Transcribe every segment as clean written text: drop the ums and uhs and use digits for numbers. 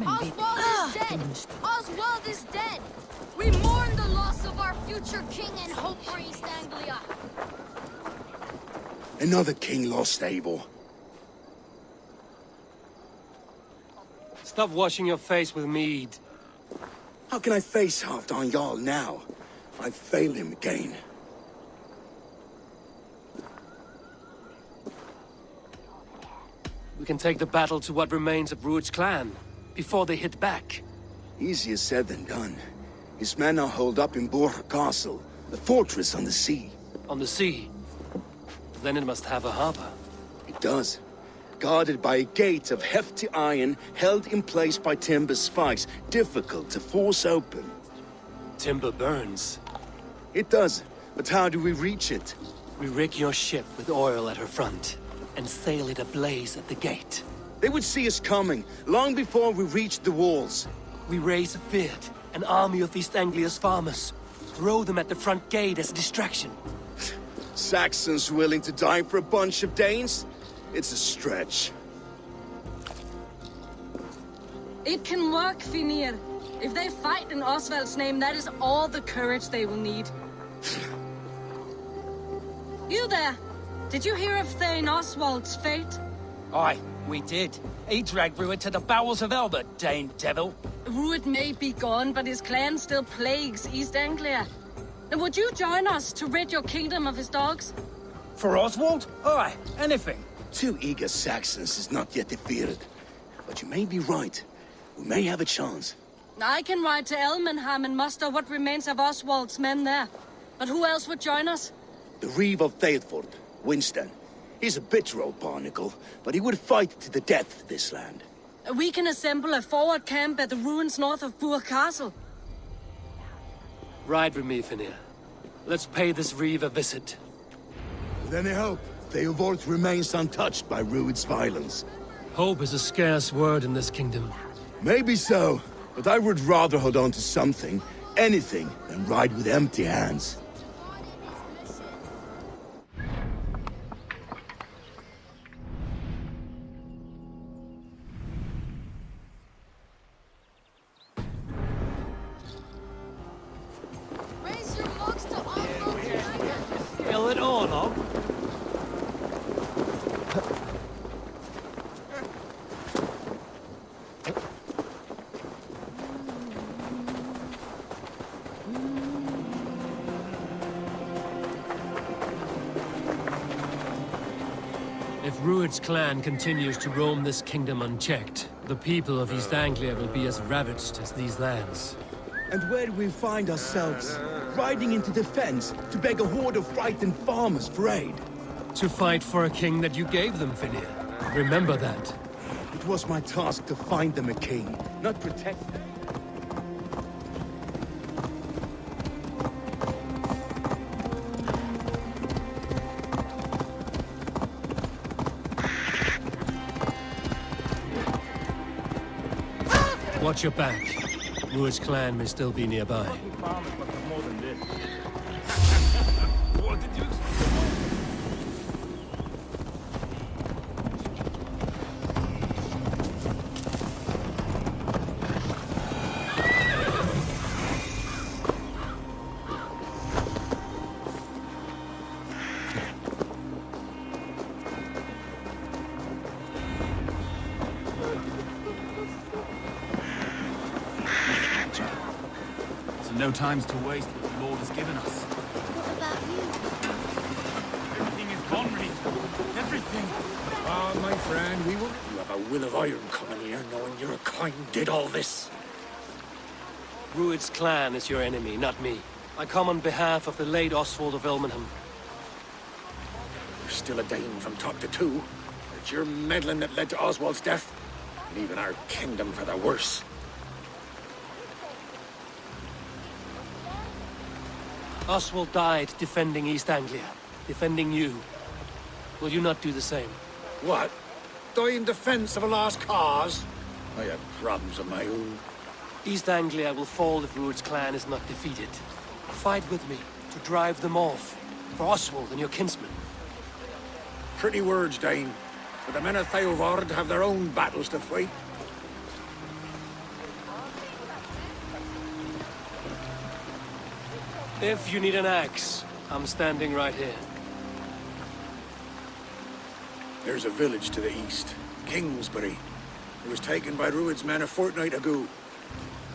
Oswald is dead! Oswald is dead! We mourn the loss of our future king and hope for East Anglia. Another king lost, Abel. Stop washing your face with mead. How can I face Halfdan Jarl now? I've failed him again. We can take the battle to what remains of Rued's clan, before they hit back. Easier said than done. His men are holed up in Borg Castle, a fortress on the sea. On the sea? Then it must have a harbor. It does. Guarded by a gate of hefty iron, held in place by timber spikes, difficult to force open. Timber burns. It does, but how do we reach it? We rig your ship with oil at her front, and sail it ablaze at the gate. They would see us coming, long before we reached the walls. We raise a beard, an army of East Anglia's farmers. Throw them at the front gate as a distraction. Saxons willing to die for a bunch of Danes? It's a stretch. It can work, Finir. If they fight in Oswald's name, that is all the courage they will need. You there! Did you hear of Thegn Oswald's fate? Aye, we did. He dragged Rued to the bowels of Elbert, Dane devil. Rued may be gone, but his clan still plagues East Anglia. And would you join us to rid your kingdom of his dogs? For Oswald? Aye, anything. 2 eager Saxons is not yet defeated. But you may be right. We may have a chance. I can ride to Elmenham and muster what remains of Oswald's men there. But who else would join us? The Reeve of Thetford, Winston. He's a bitter old barnacle, but he would fight to the death for this land. We can assemble a forward camp at the ruins north of Burg Castle. Ride with me, Finir. Let's pay this Reeve a visit. With any hope, Theodort remains untouched by Rued's violence. Hope is a scarce word in this kingdom. Maybe so, but I would rather hold on to something, anything, than ride with empty hands. Raise your mugs to Oswald tonight! Kill it all, log. If Rued's clan continues to roam this kingdom unchecked, the people of East Anglia will be as ravaged as these lands. And where do we find ourselves? Riding into defense to beg a horde of frightened farmers for aid. To fight for a king that you gave them, Finir. Remember that. It was my task to find them a king, not protect them. Watch your back. Rued's clan may still be nearby. What did you no times to waste what the Lord has given us. What about you? Everything is gone, Reeve. Everything. Ah, my friend, we will... You have a will of iron coming here, knowing your kind did all this. Rued's clan is your enemy, not me. I come on behalf of the late Oswald of Elmenham. You're still a Dane from top to two. It's your meddling that led to Oswald's death, leaving our kingdom for the worse. Oswald died defending East Anglia, defending you. Will you not do the same? What? Die in defense of a lost cause? I have problems of my own. East Anglia will fall if Rued's clan is not defeated. Fight with me to drive them off, for Oswald and your kinsmen. Pretty words, Dane. But the men of Theodord have their own battles to fight. If you need an axe, I'm standing right here. There's a village to the east, Kingsbury. It was taken by Rued's men a fortnight ago.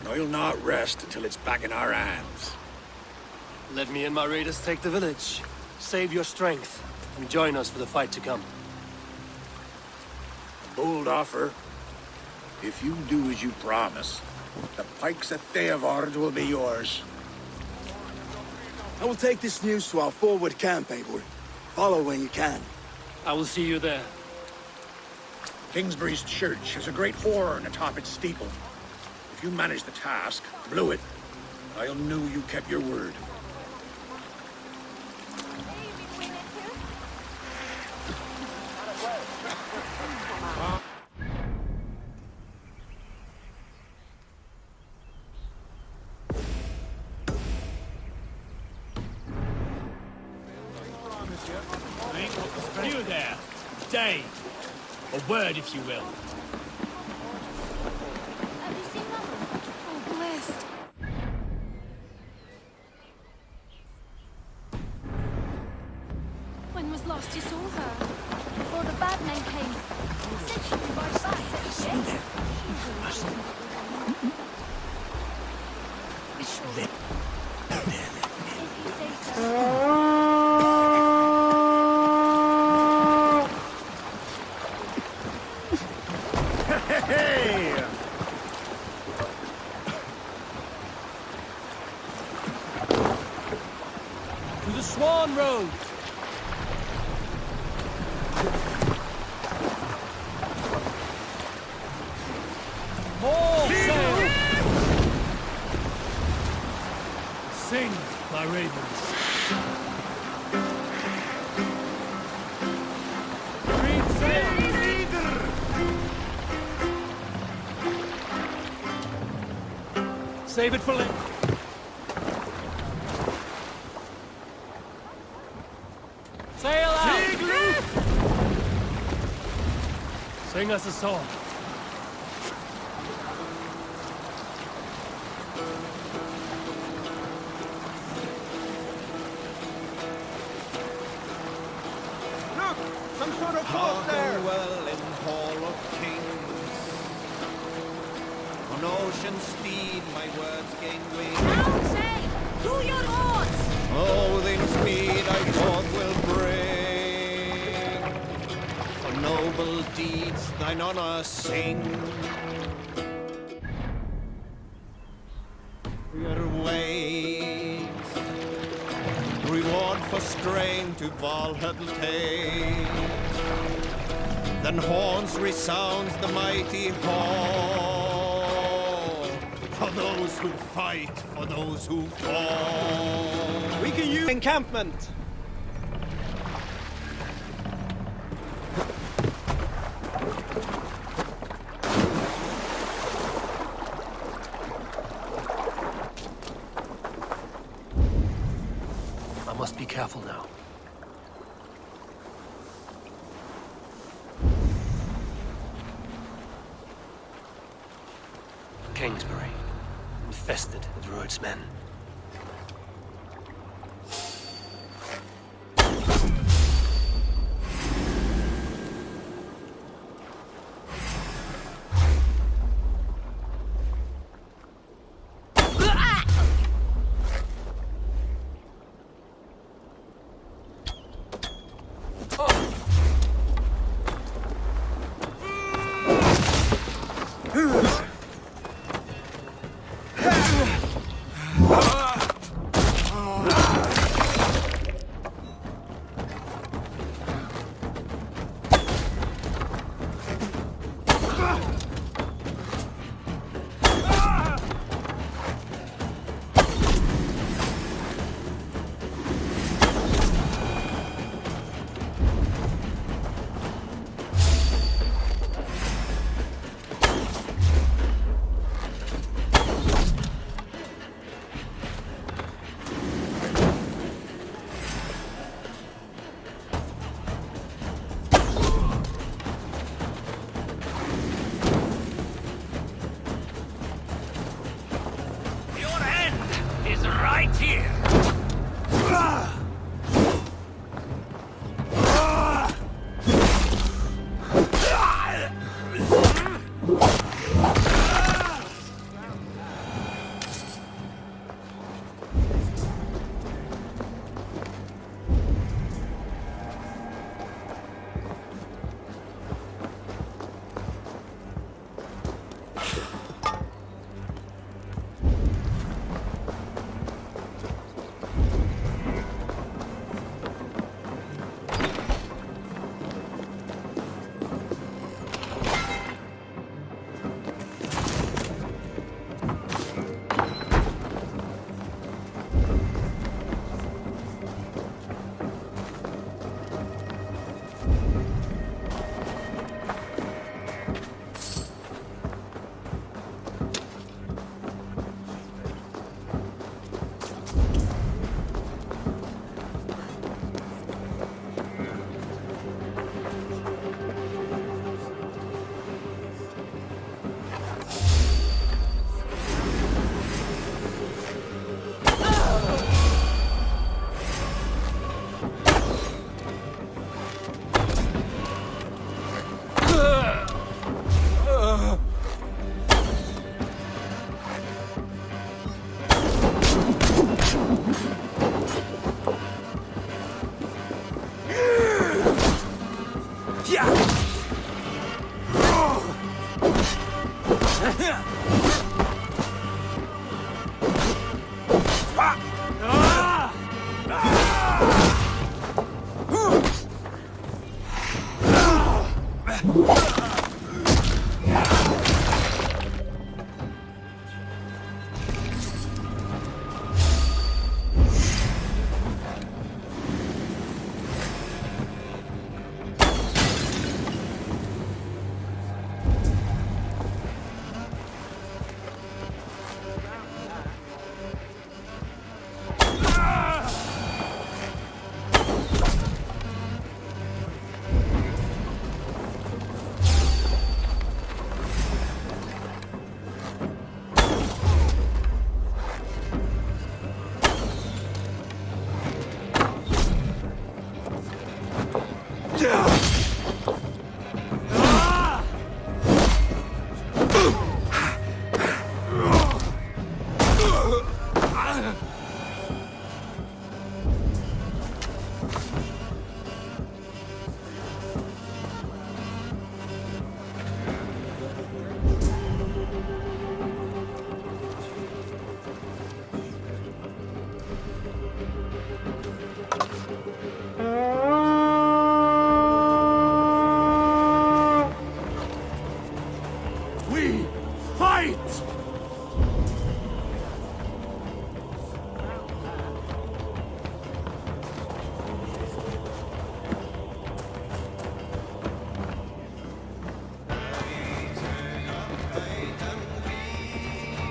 And I'll not rest until it's back in our hands. Let me and my raiders take the village. Save your strength, and join us for the fight to come. A bold offer. If you do as you promise, the pikes of Thegn will be yours. I will take this news to our forward camp, Eivor. Follow when you can. I will see you there. Kingsbury's church has a great horn atop its steeple. If you manage the task, blew it, I'll know you kept your word. You there, Dane. A word, if you will. Have you seen them? Oh, blessed. When was last you saw her? Before the bad men came. Said she'd be right back. If you say so. To the Swan Road! More sail! Sing, my ravens. Read sail! Save it for later. Sail out! Sing us a song. Look! Some sort of boat there! Well in Hall of Kings. On ocean steed my words gain wings. Down sail! To your oars! Oh, the speed I thought will bring. For noble deeds thine honor sing. Your ways, reward for strain to Valhalla take. Then horns resounds the mighty hall. For those who fight, for those who fall. We can use encampment. I must be careful now. Kingsbury, infested with Rued's men. Your end is right here.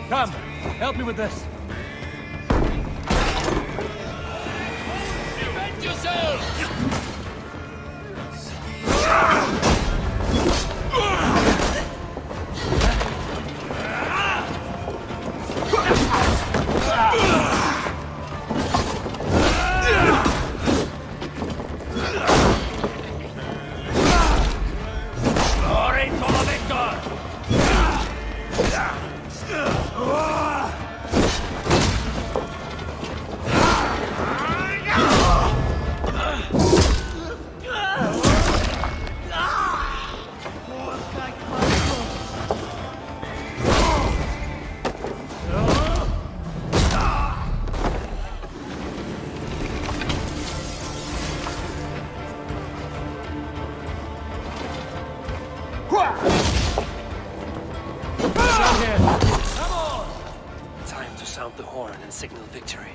Come, help me with this. Defend yourself! Glory to the victor! Time to sound the horn and signal victory.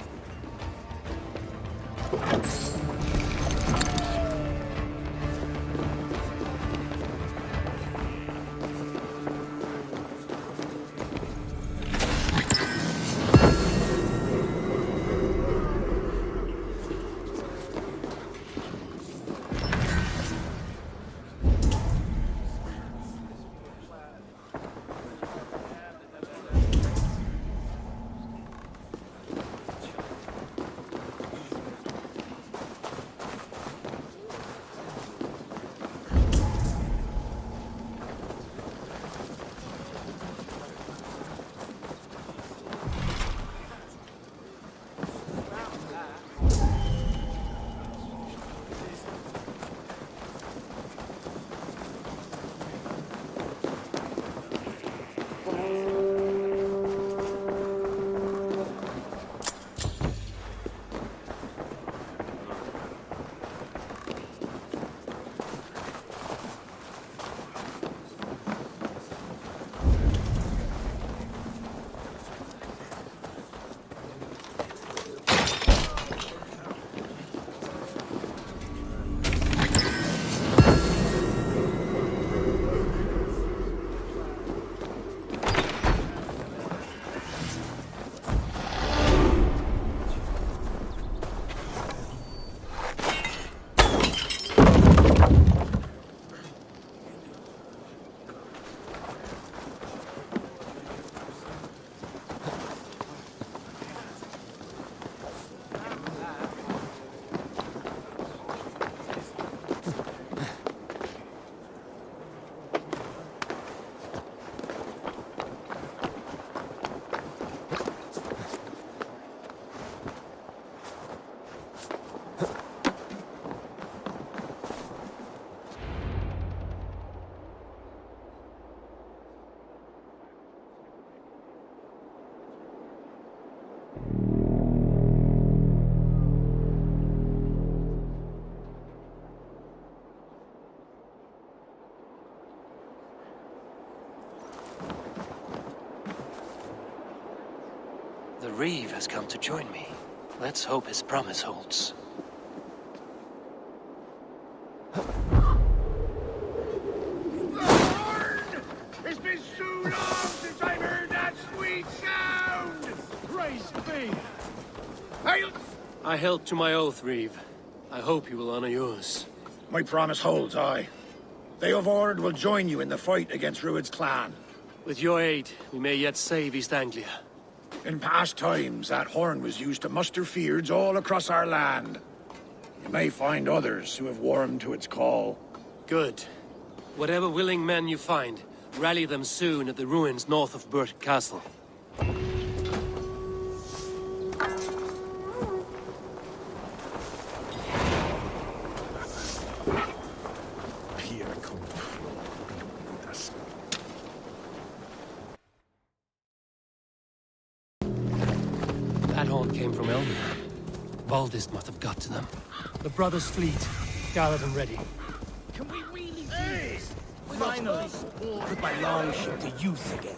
Reeve has come to join me. Let's hope his promise holds. It's been so long since I've heard that sweet sound! Praise be! I held to my oath, Reeve. I hope you will honor yours. My promise holds, aye. Thegn will join you in the fight against Rued's clan. With your aid, we may yet save East Anglia. In past times, that horn was used to muster fyrds all across our land. You may find others who have warmed to its call. Good. Whatever willing men you find, rally them soon at the ruins north of Burt Castle. That horn came from Anglia. Baldist must have got to them. The brothers' fleet, gathered and ready. Can we really do this? Finally, put my longship to use again.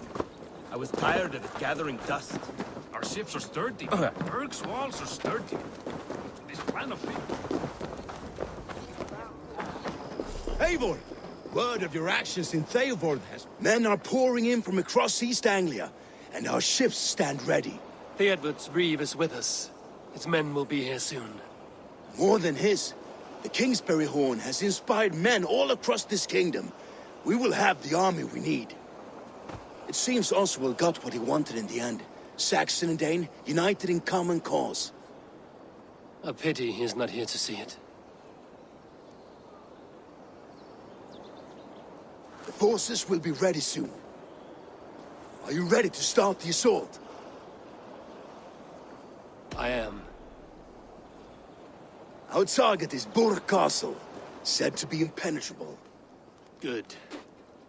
I was tired of it gathering dust. Our ships are sturdy. Berg's walls are sturdy. This plan of it. Eivor! Word of your actions in Thegn has... Men are pouring in from across East Anglia, and our ships stand ready. Theodward's Reeve is with us. His men will be here soon. More than his. The Kingsbury Horn has inspired men all across this kingdom. We will have the army we need. It seems Oswald got what he wanted in the end. Saxon and Dane united in common cause. A pity he's not here to see it. The forces will be ready soon. Are you ready to start the assault? I am. Our target is Burt Castle, said to be impenetrable. Good.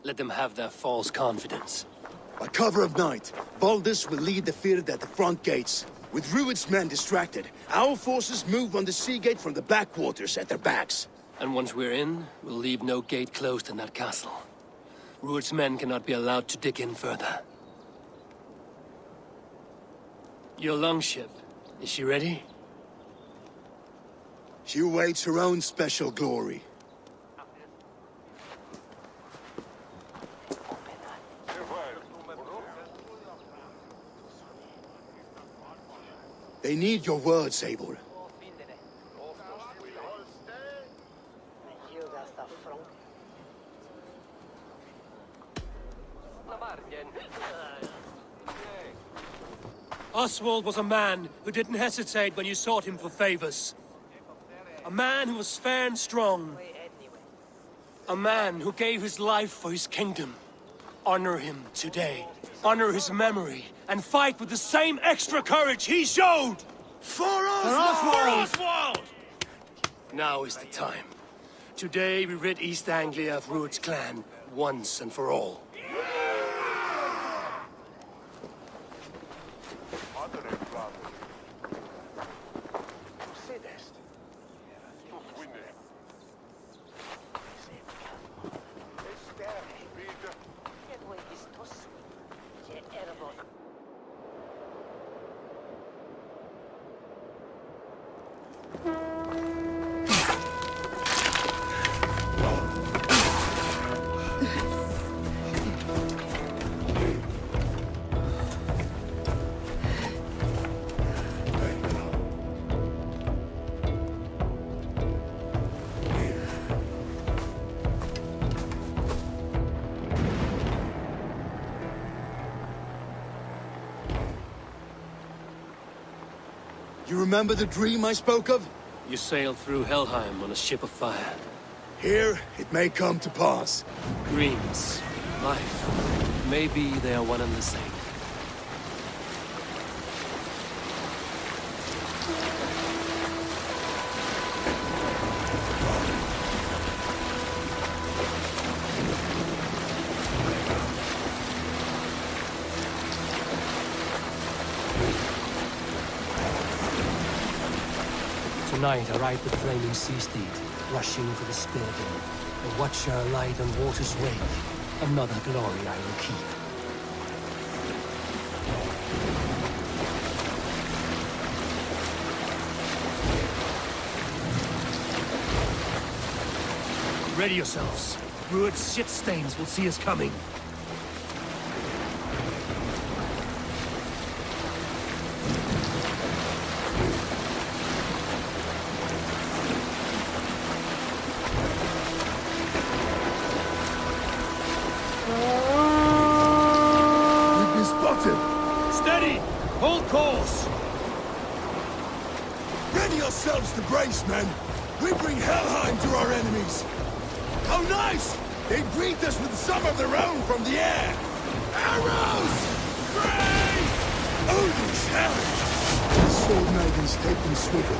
Let them have their false confidence. By cover of night, Baldus will lead the fyrd at the front gates. With Rued's men distracted, our forces move on the sea gate from the backwaters at their backs. And once we're in, we'll leave no gate closed in that castle. Rued's men cannot be allowed to dig in further. Your longship, is she ready? She awaits her own special glory. They need your words, Eivor. Oswald was a man who didn't hesitate when you sought him for favors. A man who was fair and strong. A man who gave his life for his kingdom. Honor him today. Honor his memory. And fight with the same extra courage he showed! For Oswald! For Oswald! Now is the time. Today we rid East Anglia of Rued's clan, once and for all. You remember the dream I spoke of? You sailed through Helheim on a ship of fire. Here, it may come to pass. Dreams, life, maybe they are one and the same. Tonight I ride the flaming sea steed, rushing for the spearden, and watch her light on water's wake. Another glory I will keep. Ready yourselves. Rued's shit stains will see us coming. We've been spotted! Steady! Hold course! Ready yourselves to brace, men! We bring Helheim to our enemies! How nice! They greet us with some of their own from the air! Arrows! Great! Holy hell! The sword maidens take them swivel.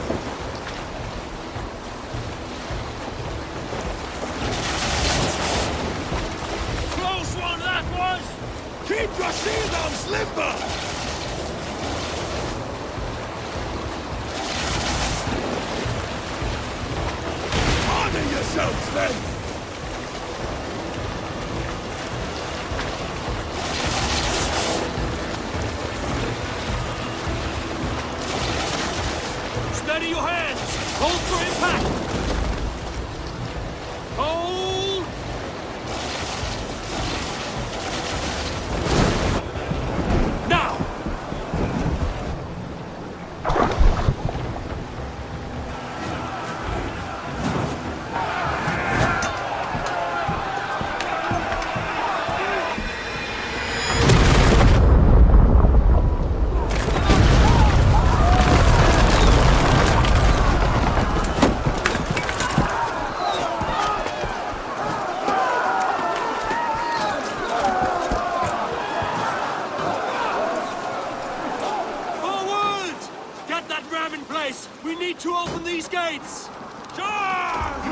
Close one, that was! Keep your shield arms limber! Honor yourselves, then! Steady your hands! Hold for impact! Hold! Now! Forward! Get that ram in place! We need to open these gates! Charge!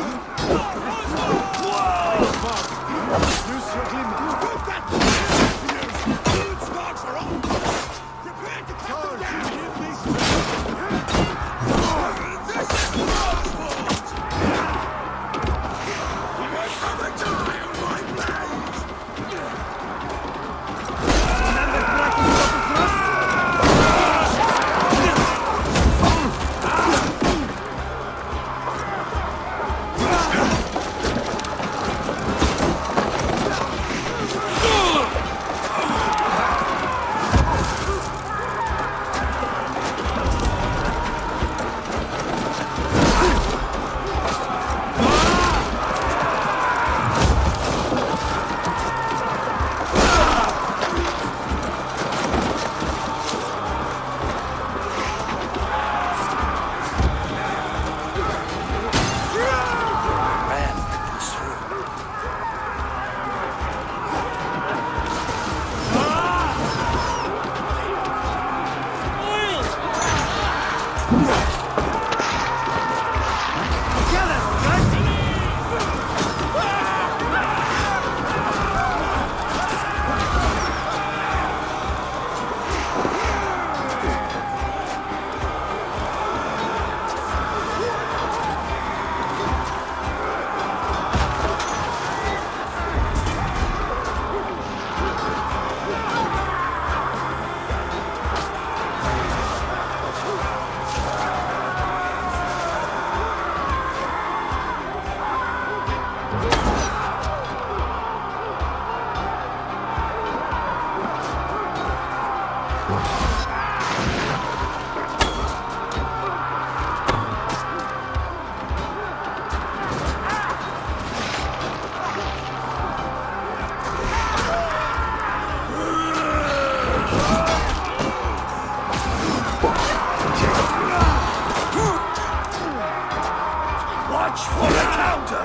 Watch for a counter!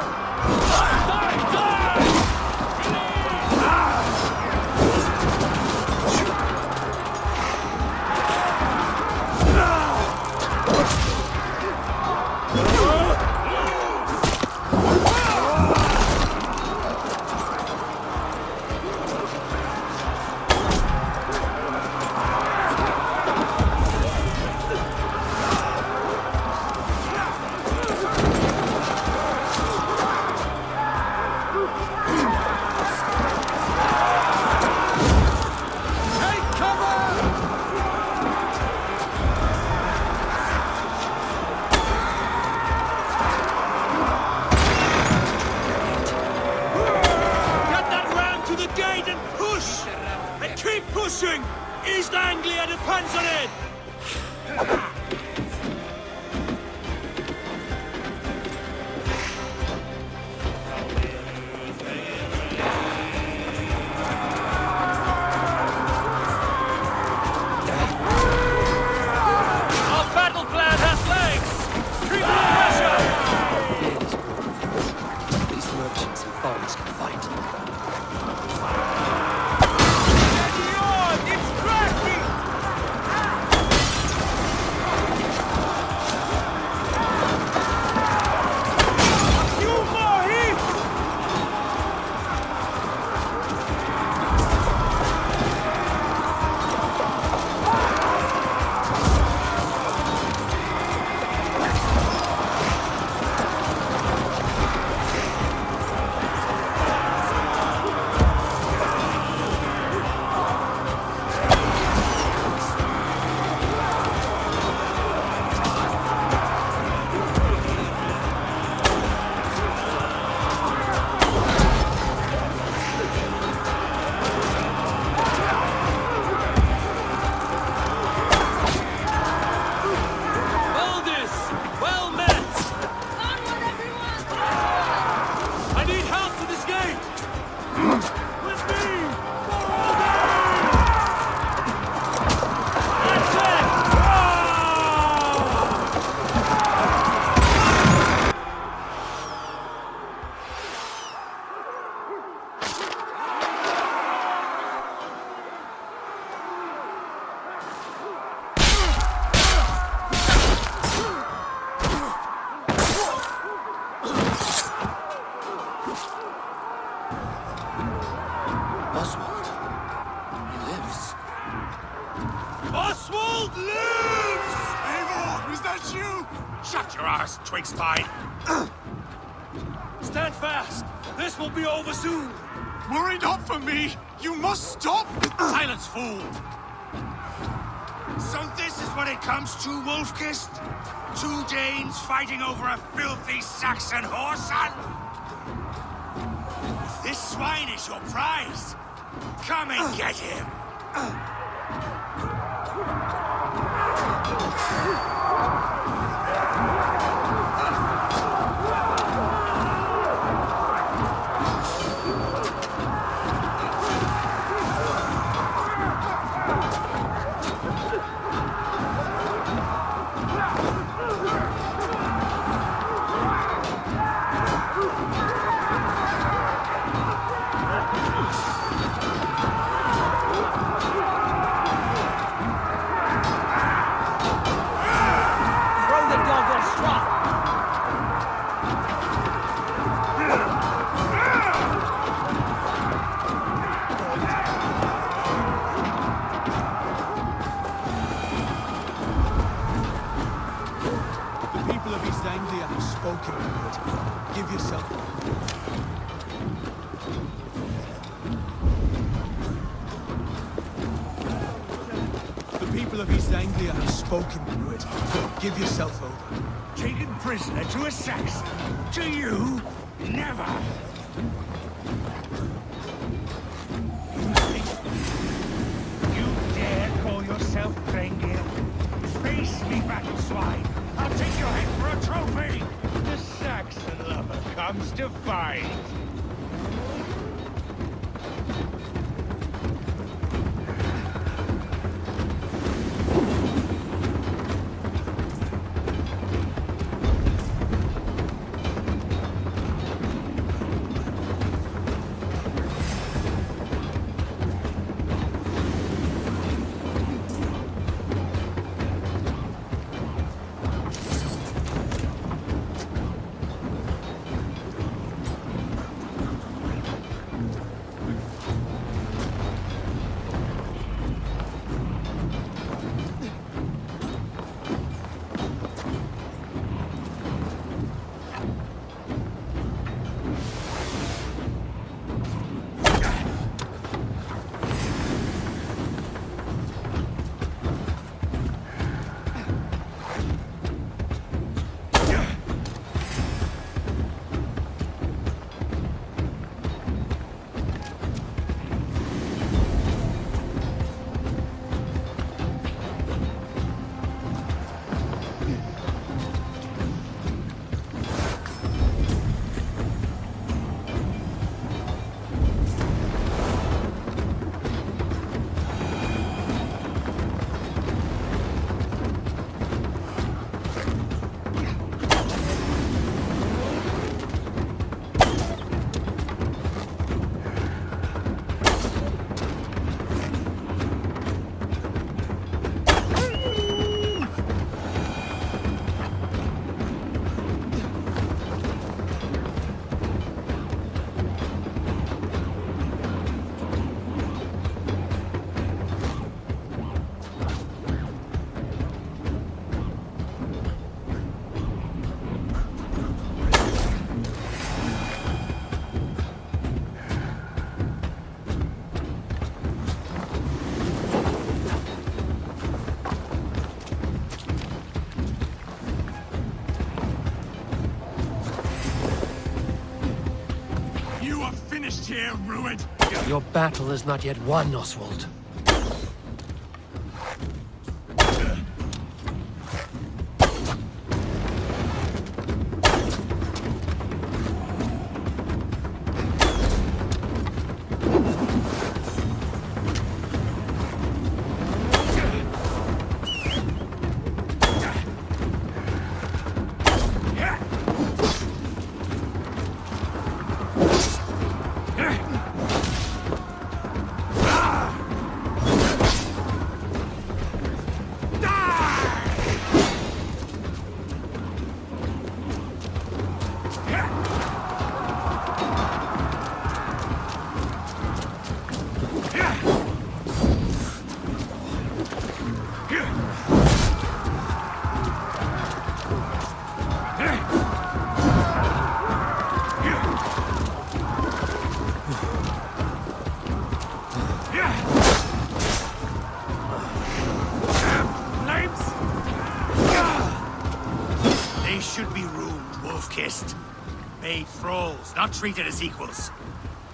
pushing! East Anglia depends on it! Our battle plan has legs! Keep the pressure! These merchants and farmers can fight. Oswald. He lives. Oswald lives! Eivor, is that you? Shut your arse, twig spine. Stand fast! This will be over soon! Worry not for me! You must stop! Silence, fool! So this is what it comes to, Wolfkist? 2 Danes fighting over a filthy Saxon whoreson? If this swine is your prize, come and get him! Give yourself. The people of East Anglia have spoken, Druid. Give yourself over. Taken prisoner to a Saxon? To you? Never! You dare call yourself Thegn? Face me, battle swine! I'll take your head for a trophy! The Saxon lover comes to fight! here, Rued! Your battle is not yet won, Oswald. They should be ruled, wolf-kissed. Made thralls, not treated as equals.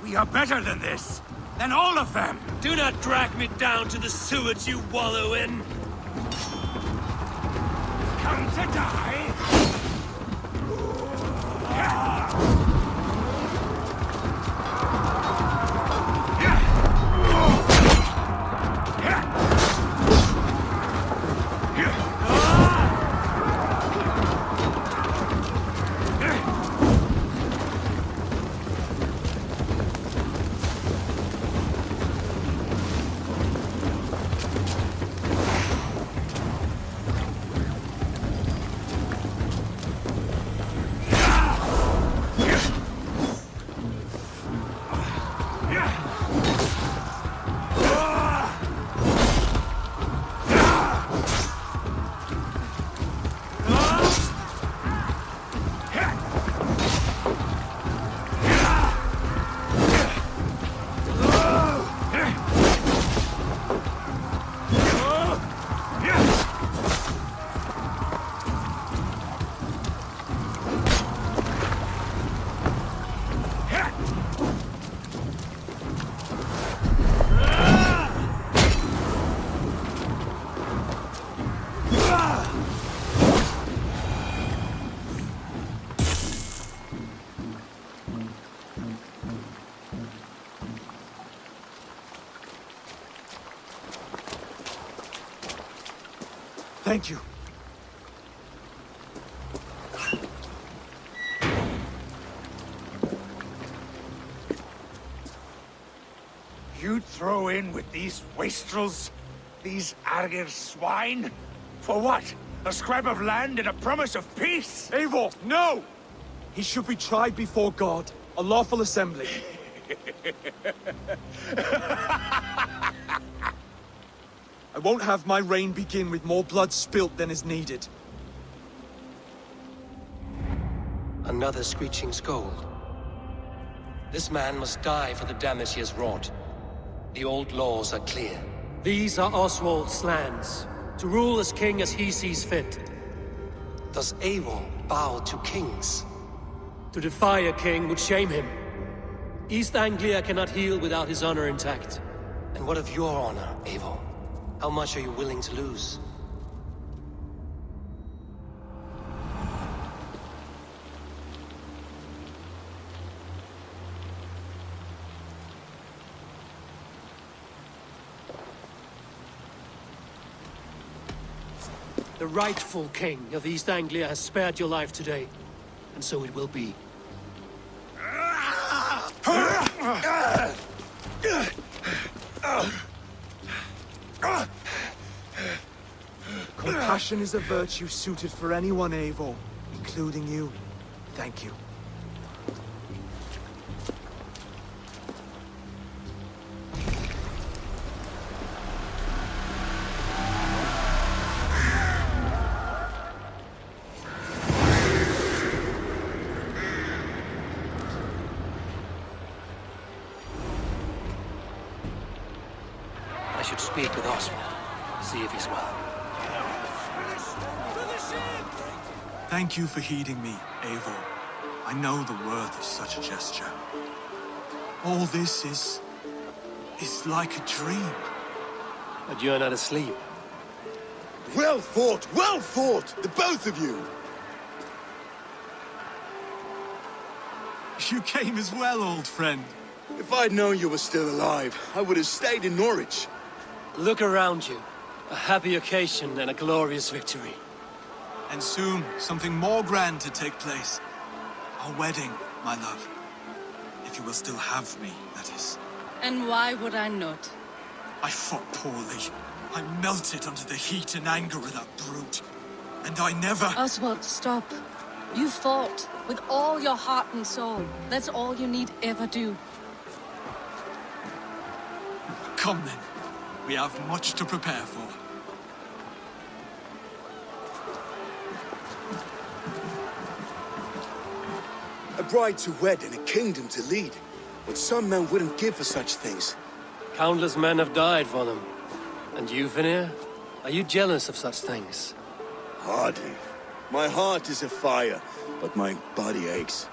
We are better than this. Than all of them. Do not drag me down to the sewage you wallow in. Come to die? Thank you. You'd throw in with these wastrels? These Argir swine? For what? A scrap of land and a promise of peace? Eivor, no! He should be tried before God, a lawful assembly. I won't have my reign begin with more blood spilt than is needed. Another screeching scold. This man must die for the damage he has wrought. The old laws are clear. These are Oswald's lands, to rule as king as he sees fit. Does Eivor bow to kings? To defy a king would shame him. East Anglia cannot heal without his honor intact. And what of your honor, Eivor? How much are you willing to lose? The rightful king of East Anglia has spared your life today, and so it will be. Compassion is a virtue suited for anyone, Eivor, including you. Thank you. I should speak with Oswald, see if he's well. Thank you for heeding me, Eivor. I know the worth of such a gesture. All this is like a dream. But you're not asleep. Well fought, the both of you! You came as well, old friend. If I'd known you were still alive, I would have stayed in Norwich. Look around you. A happy occasion and a glorious victory. And soon, something more grand to take place. Our wedding, my love. If you will still have me, that is. And why would I not? I fought poorly. I melted under the heat and anger of that brute. And I never... Oswald, stop. You fought with all your heart and soul. That's all you need ever do. Come then. We have much to prepare for. A bride to wed and a kingdom to lead. But some men wouldn't give for such things. Countless men have died for them. And you, Vanir? Are you jealous of such things? Hardly. My heart is afire, but my body aches.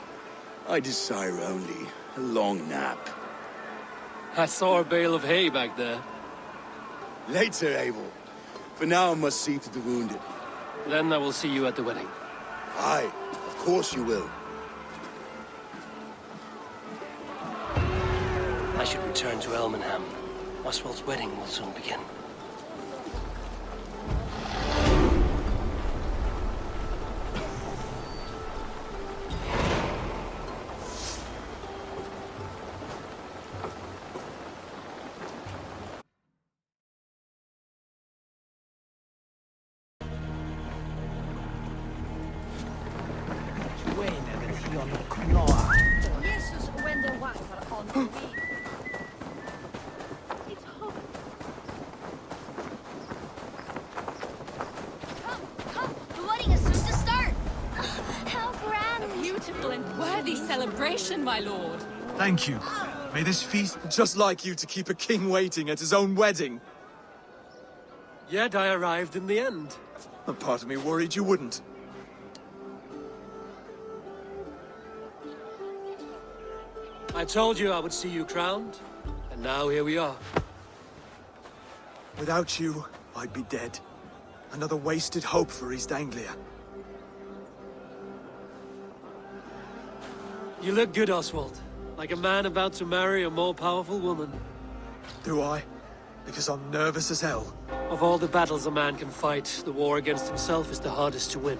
I desire only a long nap. I saw a bale of hay back there. Later, Abel. For now, I must see to the wounded. Then I will see you at the wedding. Aye, of course you will. I should return to Elmenham. Oswald's wedding will soon begin. Jesus, when the water on the wheel. It's hot. Come, the wedding is soon to start. How grand. A beautiful and worthy celebration, my lord. Thank you. May this feast just like you to keep a king waiting at his own wedding. Yet I arrived in the end. A part of me worried you wouldn't. I told you I would see you crowned, and now here we are. Without you, I'd be dead. Another wasted hope for East Anglia. You look good, Oswald. Like a man about to marry a more powerful woman. Do I? Because I'm nervous as hell. Of all the battles a man can fight, the war against himself is the hardest to win.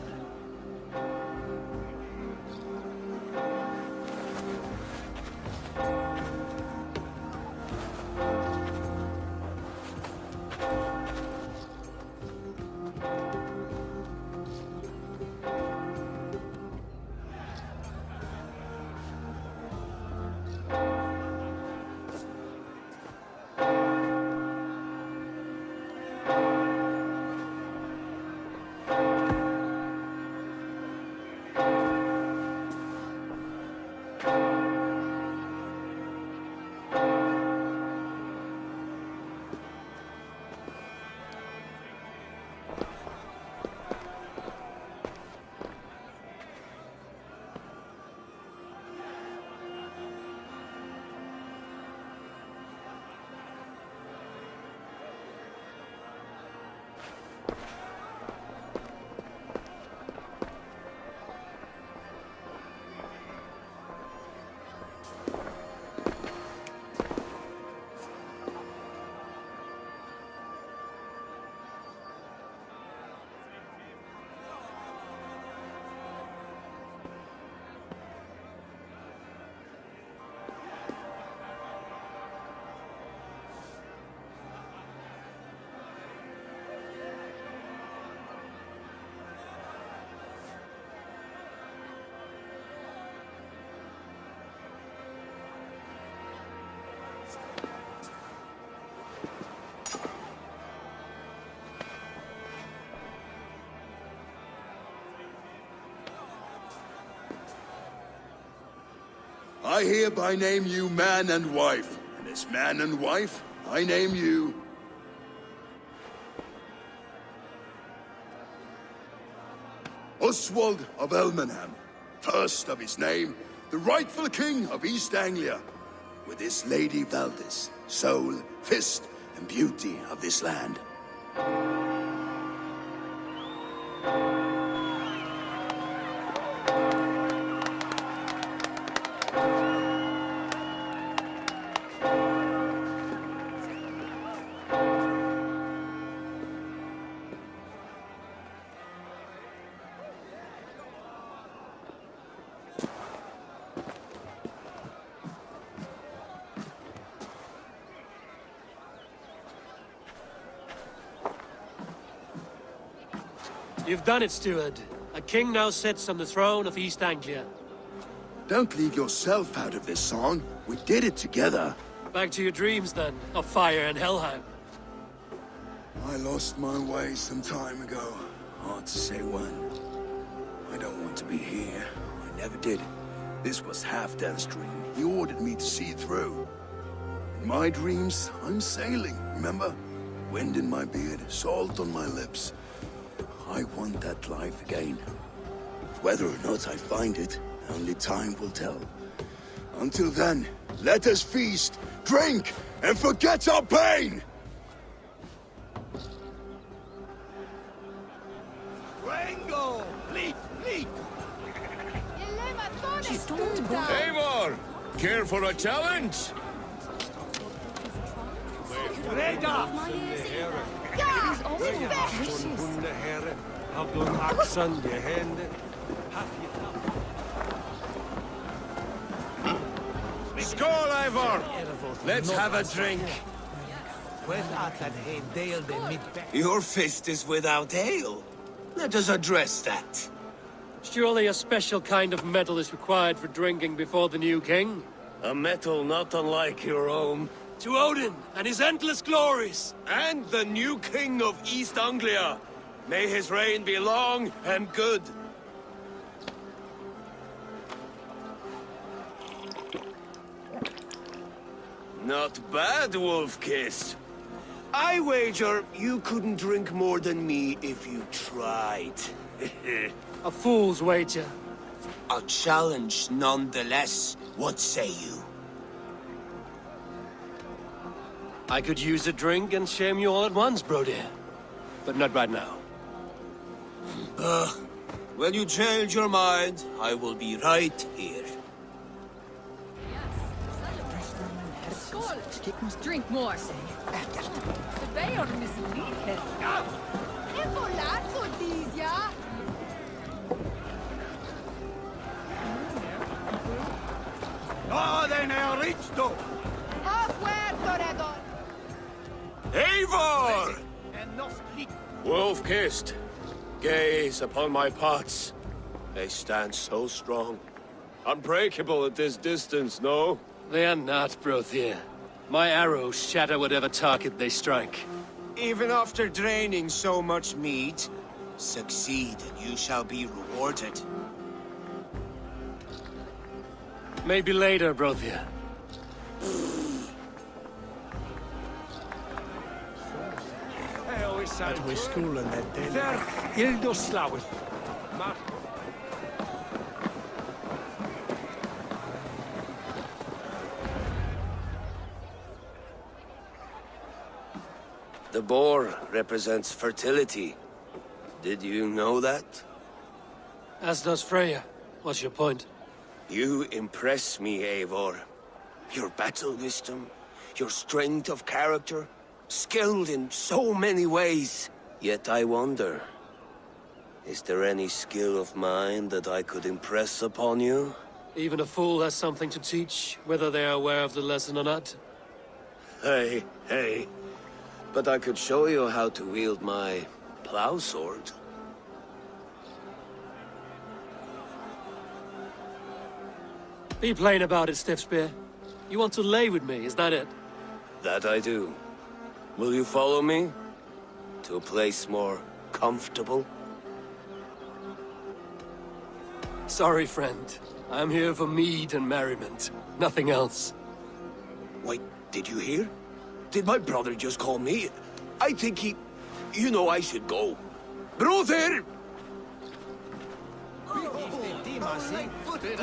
I hereby name you man and wife, and as man and wife, I name you... Oswald of Elmenham, first of his name, the rightful king of East Anglia. with this Lady Valdis, soul, fist, and beauty of this land. You've done it, steward. A king now sits on the throne of East Anglia. Don't leave yourself out of this song. We did it together. Back to your dreams, then, of fire and Helheim. I lost my way some time ago. Hard to say when. I don't want to be here. I never did. This was Halfdan's dream. He ordered me to see it through. In my dreams, I'm sailing, remember? Wind in my beard, salt on my lips. I want that life again. Whether or not I find it, only time will tell. Until then, let us feast, drink, and forget our pain! Rango! Leap! Leap! Eivor! Care for a challenge? Skål, Eivor! Let's have a drink. Your fist is without ale. Let us address that. Surely a special kind of metal is required for drinking before the new king? A metal not unlike your own. To Odin and his endless glories! And the new king of East Anglia. May his reign be long and good. Not bad, Wolf-Kissed. I wager you couldn't drink more than me if you tried. A fool's wager. A challenge nonetheless. What say you? I could use a drink and shame you all at once, Brody. But not right now. When you change your mind, I will be right here. Drink more. Oh, they now reached though. Eivor! And no sleep. Wolf-Kissed, gaze upon my pots. They stand so strong. Unbreakable at this distance, no? They are not, Brothier. My arrows shatter whatever target they strike. Even after draining so much meat, succeed and you shall be rewarded. Maybe later, Brothier. At we school and that day. There, Ildo Slawith. The boar represents fertility. Did you know that? As does Freya. What's your point? You impress me, Eivor. Your battle wisdom, your strength of character, skilled in so many ways. Yet I wonder, is there any skill of mine that I could impress upon you? Even a fool has something to teach, whether they are aware of the lesson or not. Hey, hey. But I could show you how to wield my plow sword. Be plain about it, Stiffspear. You want to lay with me, is that it? That I do. Will you follow me? To a place more comfortable? Sorry, friend. I'm here for mead and merriment. Nothing else. Wait, did you hear? Did my brother just call me? I think he... You know I should go. Brother! Footed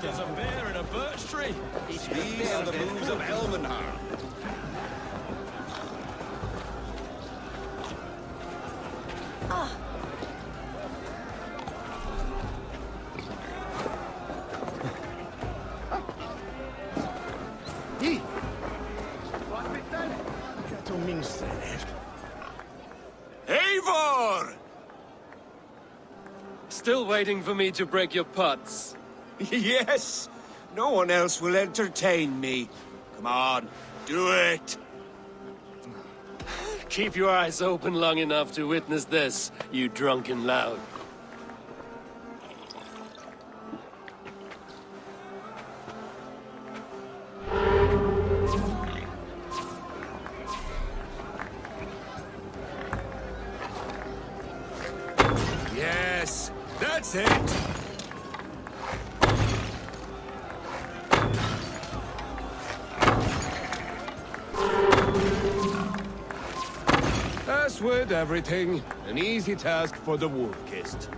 as a bear in a birch tree. These are the moves of Elvenhar. Eivor! Still waiting for me to break your pots. Yes! No one else will entertain me. Come on, do it! Keep your eyes open long enough to witness this, you drunken lout. Yes, that's it! As with everything, an easy task for the wolf-kissed.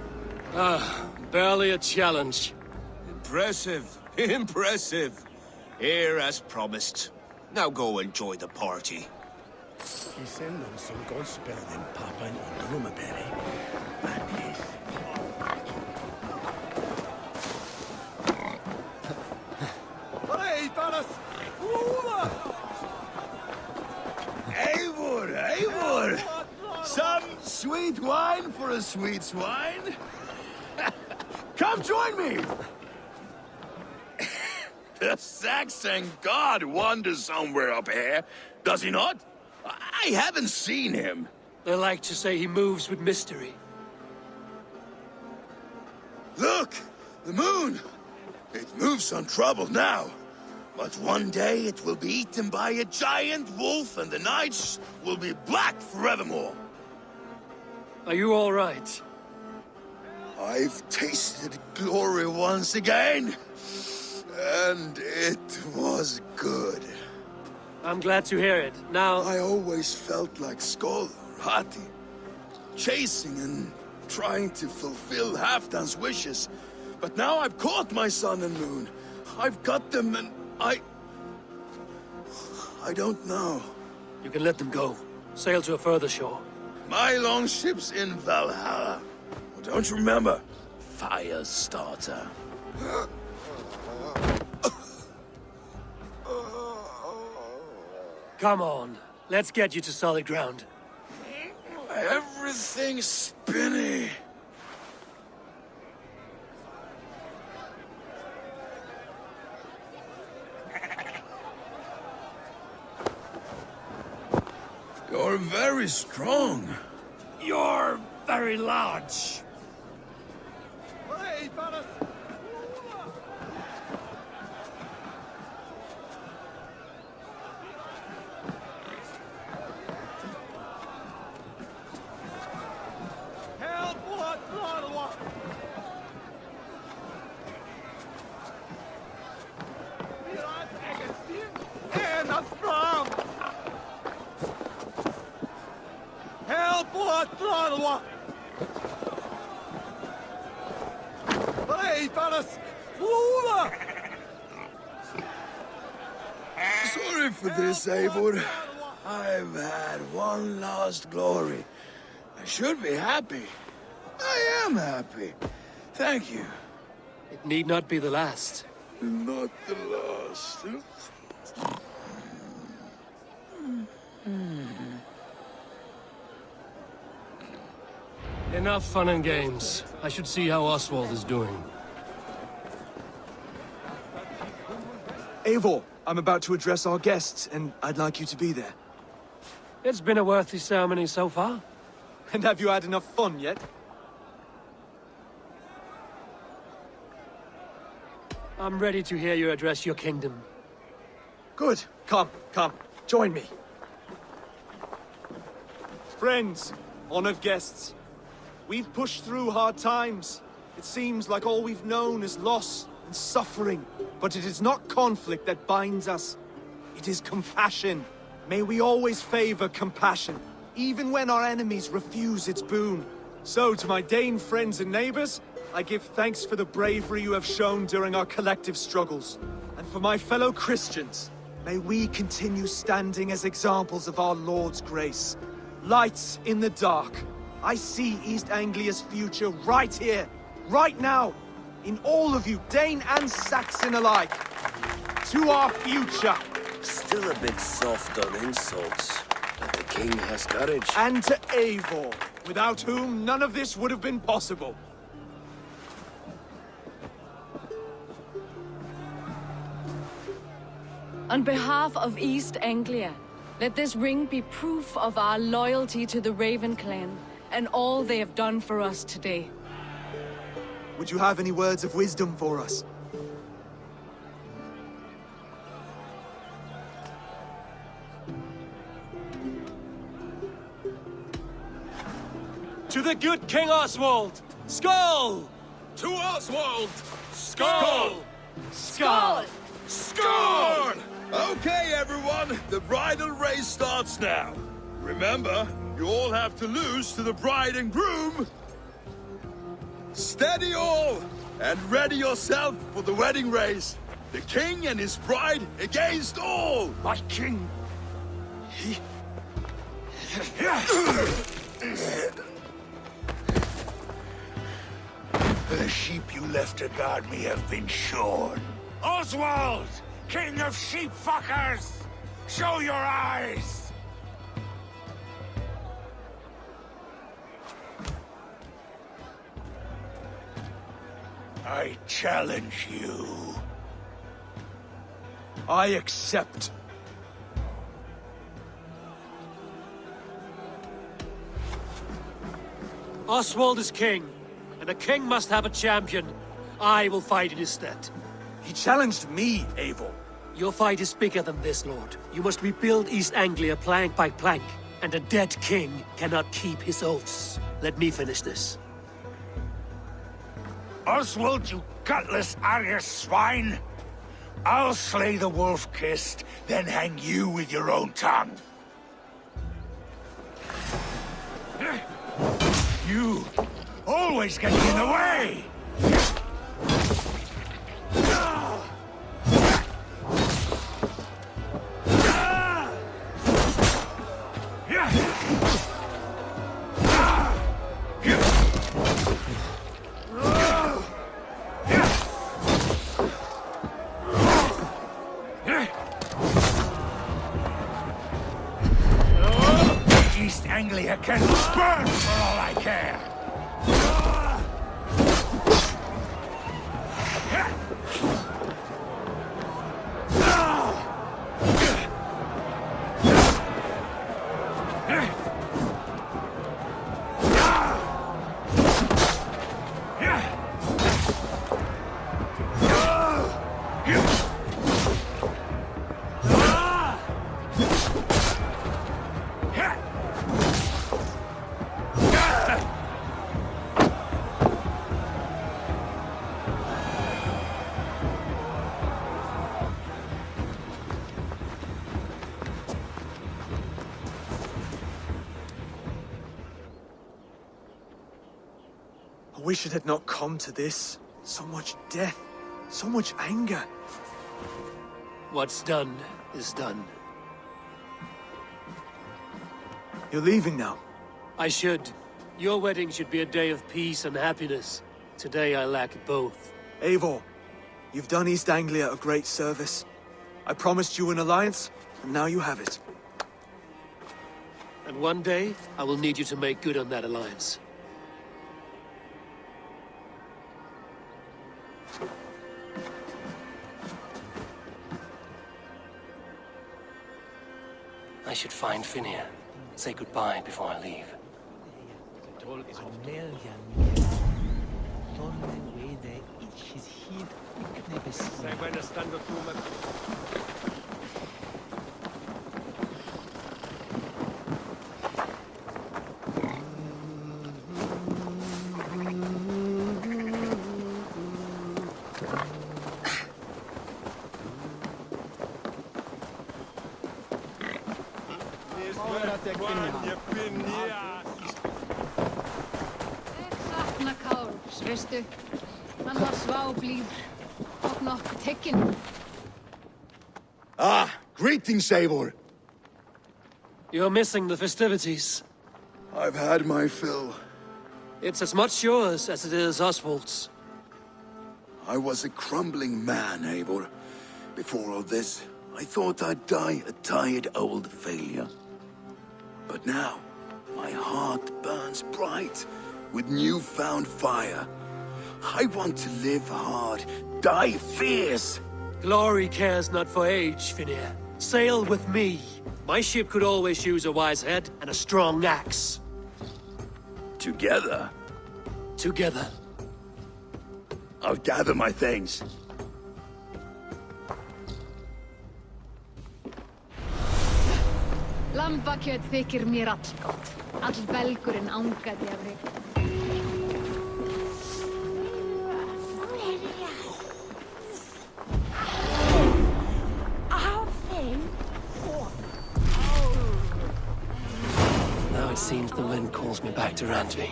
Barely a challenge. Impressive, impressive. Here as promised. Now go enjoy the party. He sent them some gospel than Papa and Rumaberry. Eivor, Eivor! Some sweet wine for a sweet swine? Come join me! The Saxon god wanders somewhere up here, does he not? I haven't seen him. They like to say he moves with mystery. Look! The moon! It moves untroubled now. But one day it will be eaten by a giant wolf and the nights will be black forevermore. Are you all right? I've tasted glory once again. And it was good. I'm glad to hear it. Now... I always felt like Skoll, Hati, chasing and trying to fulfill Halfdan's wishes. But now I've caught my sun and moon. I've got them and I don't know. You can let them go. Sail to a further shore. My longship's in Valhalla. Well, don't you remember? Fire starter. Come on. Let's get you to solid ground. Everything's spinny. You're very strong. You're very large. Sorry for this, Eivor. I've had one last glory. I should be happy. I am happy. Thank you. It need not be the last. Not the last. Enough fun and games. I should see how Oswald is doing. Eivor, I'm about to address our guests, and I'd like you to be there. It's been a worthy ceremony so far. And have you had enough fun yet? I'm ready to hear you address your kingdom. Good. Come, join me. Friends, honored guests, we've pushed through hard times. It seems like all we've known is loss and suffering. But it is not conflict that binds us. It is compassion. May we always favor compassion, even when our enemies refuse its boon. So, to my Dane friends and neighbors, I give thanks for the bravery you have shown during our collective struggles. And for my fellow Christians, may we continue standing as examples of our Lord's grace. Lights in the dark. I see East Anglia's future right here, right now, in all of you, Dane and Saxon alike. To our future. Still a bit soft on insults, but the king has courage. And to Eivor, without whom none of this would have been possible. On behalf of East Anglia, let this ring be proof of our loyalty to the Raven clan and all they have done for us today. Would you have any words of wisdom for us? To the good King Oswald! Skull! To Oswald! Skull! Skull! Scorn! Okay, everyone, the bridal race starts now. Remember, you all have to lose to the bride and groom. Steady all, and ready yourself for the wedding race. The king and his bride against all. My king! The sheep you left to guard me have been shorn. Oswald! King of sheep fuckers! Show your eyes! I challenge you. I accept. Oswald is king, and a king must have a champion. I will fight in his stead. He challenged me, Eivor. Your fight is bigger than this, Lord. You must rebuild East Anglia plank by plank, and a dead king cannot keep his oaths. Let me finish this. Oswald, you gutless Arya swine! I'll slay the wolf-kissed, then hang you with your own tongue. You always get in the way! East Anglia can burn for all I care! I wish it had not come to this. So much death, so much anger. What's done is done. You're leaving now. I should. Your wedding should be a day of peace and happiness. Today I lack both. Eivor, you've done East Anglia a great service. I promised you an alliance, and now you have it. And one day, I will need you to make good on that alliance. I should find Finir. Say goodbye before I leave. Kristu. Han var svablív. Og nok Thegn. Ah, greetings, Eivor. You're missing the festivities. I've had my fill. It's as much yours as it is Oswald's. I was a crumbling man, Eivor. Before all this, I thought I'd die a tired old failure. But now, my heart burns bright with newfound fire. I want to live hard, die fierce. Glory cares not for age, Finir. Sail with me. My ship could always use a wise head and a strong axe. Together, Together. I'll gather my things. Lambakjöt þykir mér allgott. All belgurinn angaði af þig. Now it seems the wind calls me back to Randvi.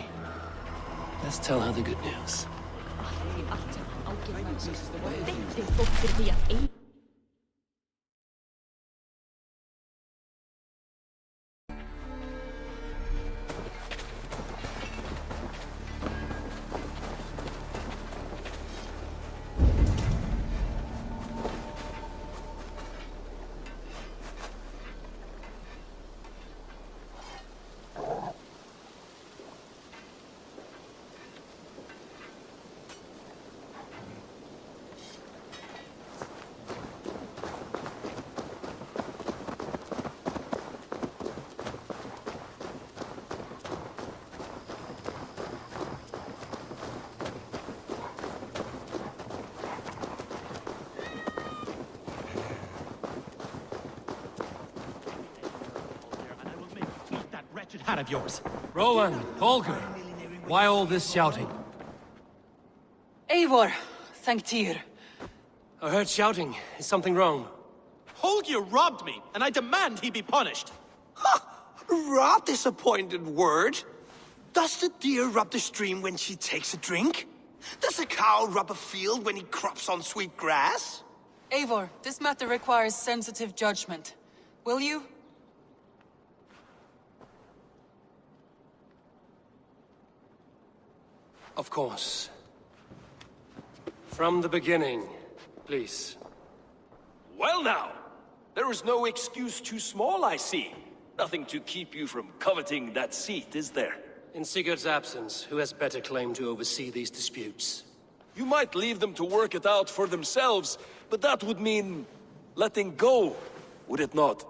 Let's tell her the good news. Hat of yours. Rowan, Holger, why all this shouting? Eivor, thank Tyr. I heard shouting. Is something wrong? Holger robbed me, and I demand he be punished. Rot disappointed word. Does the deer rub the stream when she takes a drink? Does a cow rub a field when he crops on sweet grass? Eivor, this matter requires sensitive judgment. Will you? Of course. From the beginning, please. Well now, there is no excuse too small, I see. Nothing to keep you from coveting that seat, is there? In Sigurd's absence, who has better claim to oversee these disputes? You might leave them to work it out for themselves, but that would mean letting go, would it not?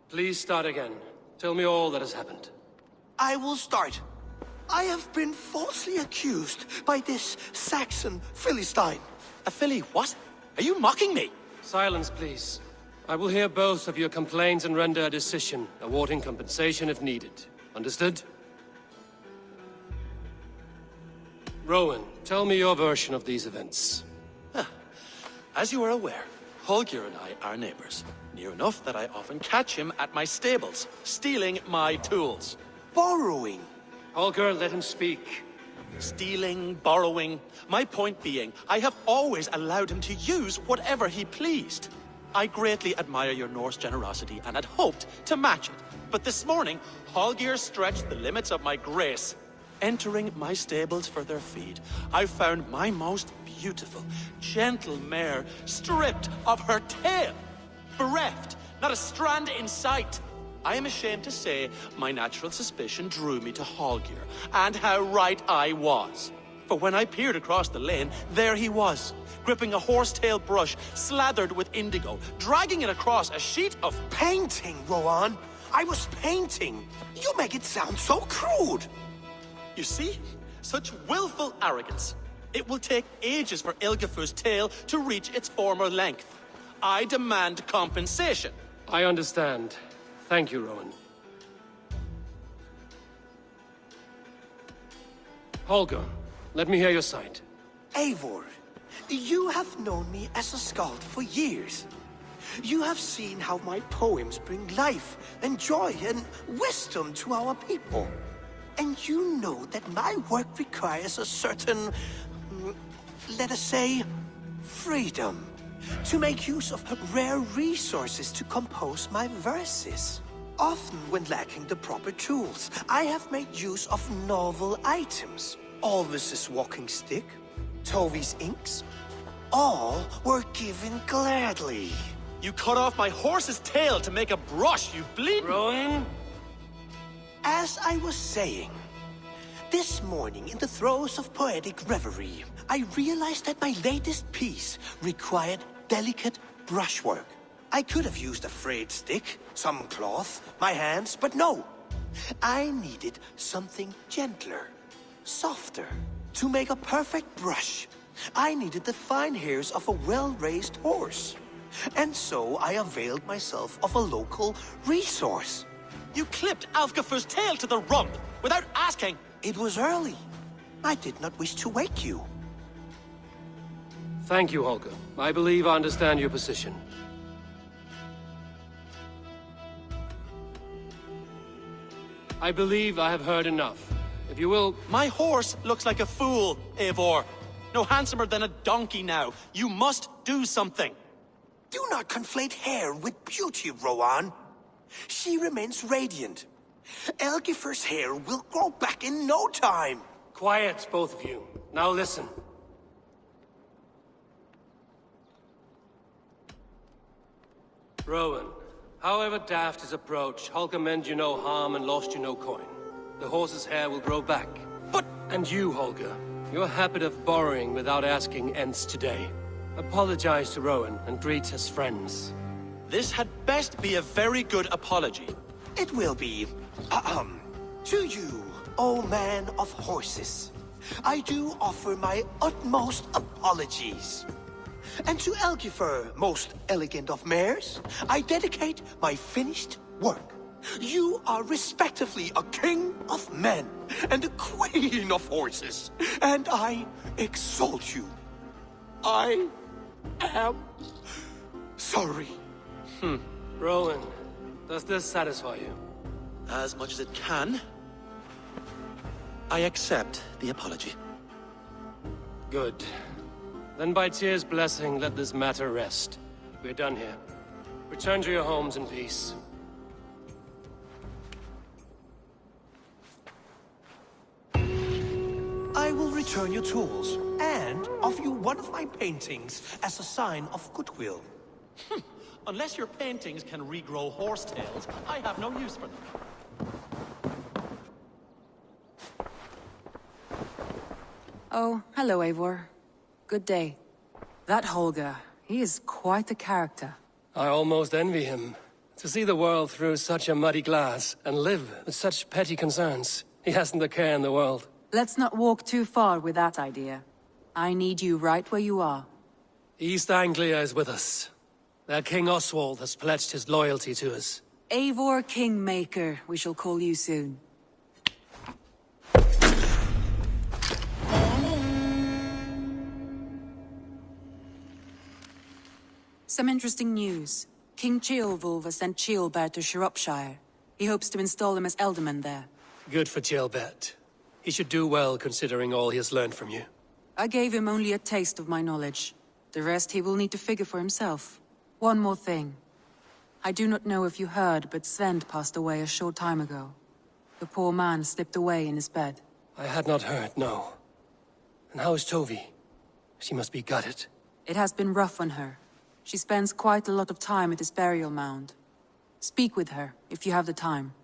Please start again. Tell me all that has happened. I will start. I have been falsely accused by this Saxon Philistine. A filly what? Are you mocking me? Silence, please. I will hear both of your complaints and render a decision, awarding compensation if needed. Understood? Rowan, tell me your version of these events. As you are aware, Holger and I are neighbors. Near enough that I often catch him at my stables, stealing my tools. Borrowing. Holger, let him speak. Stealing, borrowing. My point being, I have always allowed him to use whatever he pleased. I greatly admire your Norse generosity and had hoped to match it. But this morning, Holger stretched the limits of my grace. Entering my stables for their feed, I found my most beautiful, gentle mare stripped of her tail. Bereft, not a strand in sight. I am ashamed to say my natural suspicion drew me to Holger, and how right I was. For when I peered across the lane, there he was, gripping a horsetail brush slathered with indigo, dragging it across a sheet of Painting, Rowan. I was painting. You make it sound so crude. You see? Such willful arrogance. It will take ages for Ilgefu's tail to reach its former length. I demand compensation. I understand. Thank you, Rowan. Holger, let me hear your side. Eivor, you have known me as a skald for years. You have seen how my poems bring life and joy and wisdom to our people. And you know that my work requires a certain, let us say, freedom. To make use of rare resources to compose my verses. Often when lacking the proper tools, I have made use of novel items. Alvis's walking stick, Tovy's inks, all were given gladly. You cut off my horse's tail to make a brush, you bleeding... Rowan? As I was saying, this morning in the throes of poetic reverie, I realized that my latest piece required delicate brushwork. I could have used a frayed stick, some cloth, my hands, but no. I needed something gentler, softer. To make a perfect brush, I needed the fine hairs of a well-raised horse. And so I availed myself of a local resource. You clipped Alfgafer's tail to the rump without asking. It was early. I did not wish to wake you. Thank you, Holger. I believe I understand your position. I believe I have heard enough. If you will... My horse looks like a fool, Eivor. No handsomer than a donkey now. You must do something. Do not conflate hair with beauty, Rowan. She remains radiant. Elgifer's hair will grow back in no time. Quiet, both of you. Now listen. Rowan, however daft his approach, Holger meant you no harm and lost you no coin. The horse's hair will grow back. But... And you, Holger, your habit of borrowing without asking ends today. Apologize to Rowan and greet his friends. This had best be a very good apology. It will be. To you, O man of horses, I do offer my utmost apologies. And to Elgifer, most elegant of mares, I dedicate my finished work. You are respectively a king of men and a queen of horses, and I exalt you. I am sorry. Rowan, does this satisfy you? As much as it can. I accept the apology. Good. Then by Tyr's blessing, let this matter rest. We're done here. Return to your homes in peace. I will return your tools, and offer you one of my paintings as a sign of goodwill. Unless your paintings can regrow horsetails, I have no use for them. Oh, hello, Eivor. Good day. That Holger, he is quite the character. I almost envy him. To see the world through such a muddy glass, and live with such petty concerns. He hasn't a care in the world. Let's not walk too far with that idea. I need you right where you are. East Anglia is with us. Their King Oswald has pledged his loyalty to us. Eivor Kingmaker, we shall call you soon. Some interesting news. King Ceolwulf has sent Ceolbert to Shropshire. He hopes to install him as Elderman there. Good for Ceolbert. He should do well considering all he has learned from you. I gave him only a taste of my knowledge. The rest he will need to figure for himself. One more thing. I do not know if you heard, but Sven passed away a short time ago. The poor man slipped away in his bed. I had not heard, no. And how is Tovy? She must be gutted. It has been rough on her. She spends quite a lot of time at his burial mound. Speak with her, if you have the time.